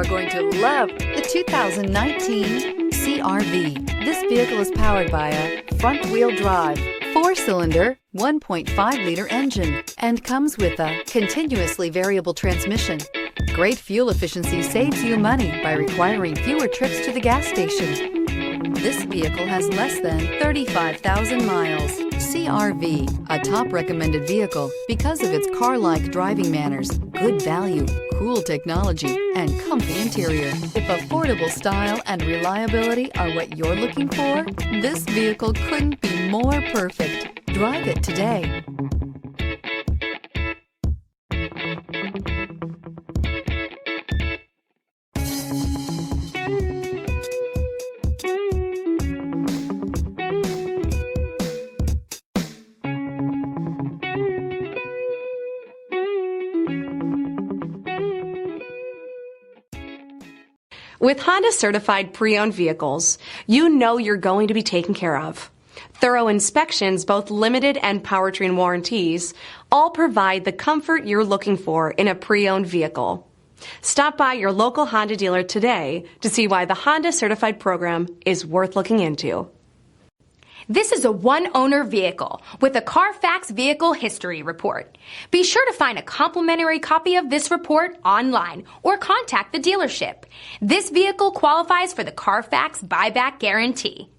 are going to love the 2019 CR-V. This vehicle is powered by a front-wheel drive, 4-cylinder, 1.5-liter engine, and comes with a continuously variable transmission. Great fuel efficiency saves you money by requiring fewer trips to the gas station. This vehicle has less than 35,000 miles. CR-V, a top recommended vehicle because of its car-like driving manners, good value, cool technology, and comfy interior. If affordable style and reliability are what you're looking for, this vehicle couldn't be more perfect. Drive it today. With Honda certified pre-owned vehicles, you know you're going to be taken care of. Thorough inspections, both limited and powertrain warranties, all provide the comfort you're looking for in a pre-owned vehicle. Stop by your local Honda dealer today to see why the Honda certified program is worth looking into. This is a one-owner vehicle with a CARFAX Vehicle History Report. Be sure to find a complimentary copy of this report online or contact the dealership. This vehicle qualifies for the CARFAX Buyback Guarantee.